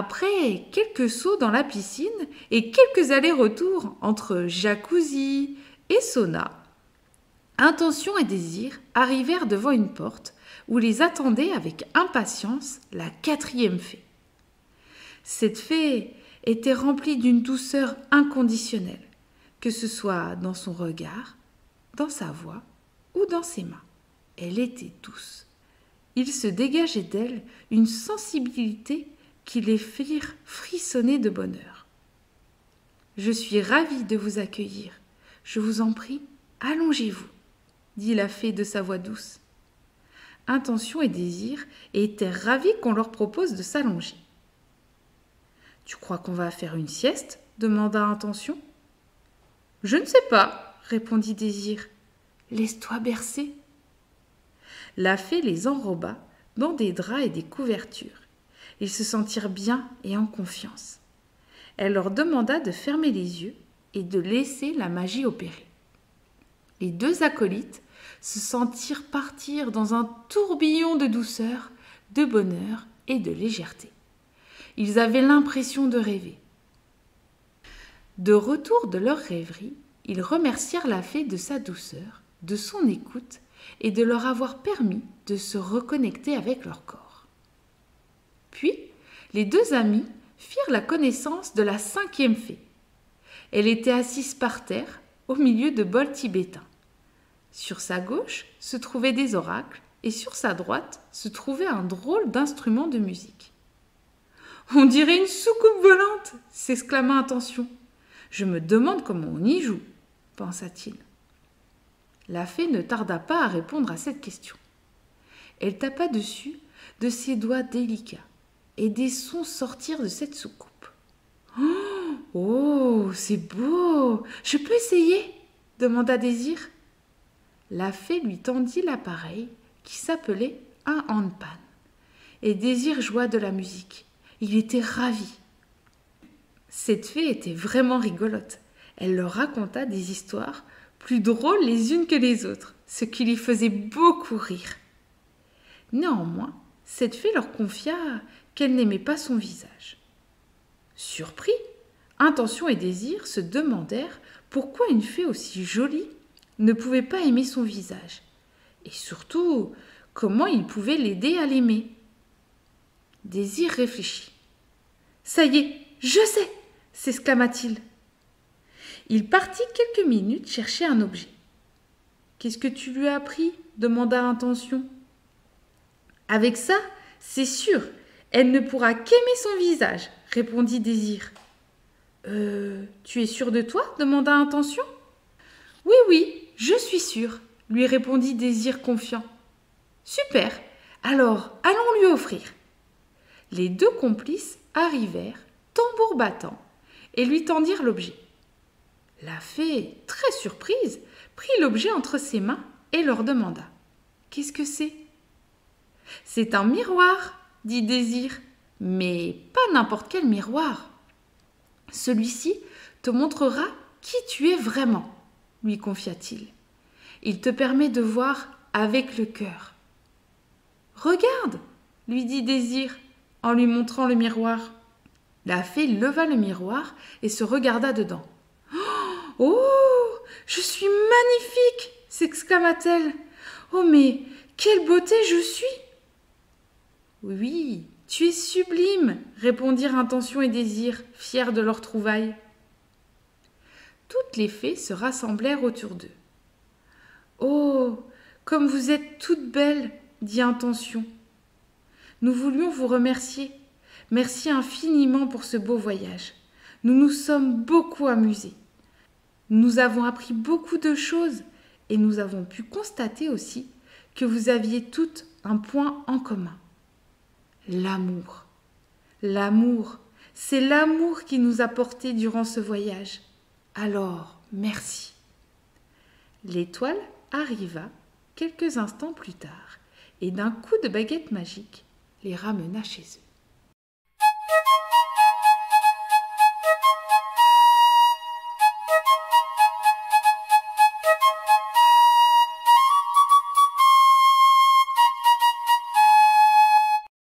Après quelques sauts dans la piscine et quelques allers-retours entre jacuzzi et sauna, Intention et Désir arrivèrent devant une porte où les attendait avec impatience la quatrième fée. Cette fée était remplie d'une douceur inconditionnelle, que ce soit dans son regard, dans sa voix ou dans ses mains. Elle était douce. Il se dégageait d'elle une sensibilité qui les firent frissonner de bonheur. « Je suis ravie de vous accueillir. Je vous en prie, allongez-vous, » dit la fée de sa voix douce. Intention et Désir étaient ravis qu'on leur propose de s'allonger. « Tu crois qu'on va faire une sieste ?» demanda Intention. « Je ne sais pas, » répondit Désir. « Laisse-toi bercer. » La fée les enroba dans des draps et des couvertures. Ils se sentirent bien et en confiance. Elle leur demanda de fermer les yeux et de laisser la magie opérer. Les deux acolytes se sentirent partir dans un tourbillon de douceur, de bonheur et de légèreté. Ils avaient l'impression de rêver. De retour de leur rêverie, ils remercièrent la fée de sa douceur, de son écoute et de leur avoir permis de se reconnecter avec leur corps. Puis, les deux amis firent la connaissance de la cinquième fée. Elle était assise par terre, au milieu de bols tibétains. Sur sa gauche se trouvaient des oracles et sur sa droite se trouvait un drôle d'instrument de musique. « On dirait une soucoupe volante !» s'exclama Intention. « Je me demande comment on y joue, » pensa-t-il. La fée ne tarda pas à répondre à cette question. Elle tapa dessus de ses doigts délicats et des sons sortirent de cette soucoupe. « Oh, c'est beau! Je peux essayer ?» demanda Désir. La fée lui tendit l'appareil qui s'appelait un handpan. Et Désir joua de la musique. Il était ravi. Cette fée était vraiment rigolote. Elle leur raconta des histoires plus drôles les unes que les autres, ce qui les faisait beaucoup rire. Néanmoins, cette fée leur confia qu'elle n'aimait pas son visage. Surpris, Intention et Désir se demandèrent pourquoi une fée aussi jolie ne pouvait pas aimer son visage, et surtout comment ils pouvaient l'aider à l'aimer. Désir réfléchit. « Ça y est, je sais !» s'exclama-t-il. Il partit quelques minutes chercher un objet. « Qu'est-ce que tu lui as appris ?» demanda Intention. « Avec ça, c'est sûr, elle ne pourra qu'aimer son visage, » répondit Désir. « Tu es sûr de toi ?» demanda Intention. « Oui, oui, je suis sûre, » lui répondit Désir confiant. « Super, alors allons lui offrir. » Les deux complices arrivèrent, tambour battant, et lui tendirent l'objet. La fée, très surprise, prit l'objet entre ses mains et leur demanda « Qu'est-ce que c'est ?»« C'est un miroir, » dit Désir, « mais pas n'importe quel miroir. Celui-ci te montrera qui tu es vraiment, » lui confia-t-il. « Il te permet de voir avec le cœur. »« Regarde !» lui dit Désir en lui montrant le miroir. La fée leva le miroir et se regarda dedans. « Oh, je suis magnifique !» s'exclama-t-elle. « Oh, mais quelle beauté je suis !»« Oui, tu es sublime !» répondirent Intention et Désir, fiers de leur trouvaille. Toutes les fées se rassemblèrent autour d'eux. « Oh, comme vous êtes toutes belles !» dit Intention. « Nous voulions vous remercier. Merci infiniment pour ce beau voyage. Nous nous sommes beaucoup amusés. Nous avons appris beaucoup de choses et nous avons pu constater aussi que vous aviez toutes un point en commun. L'amour. L'amour, c'est l'amour qui nous a portés durant ce voyage. Alors, merci. » L'étoile arriva quelques instants plus tard et d'un coup de baguette magique les ramena chez eux.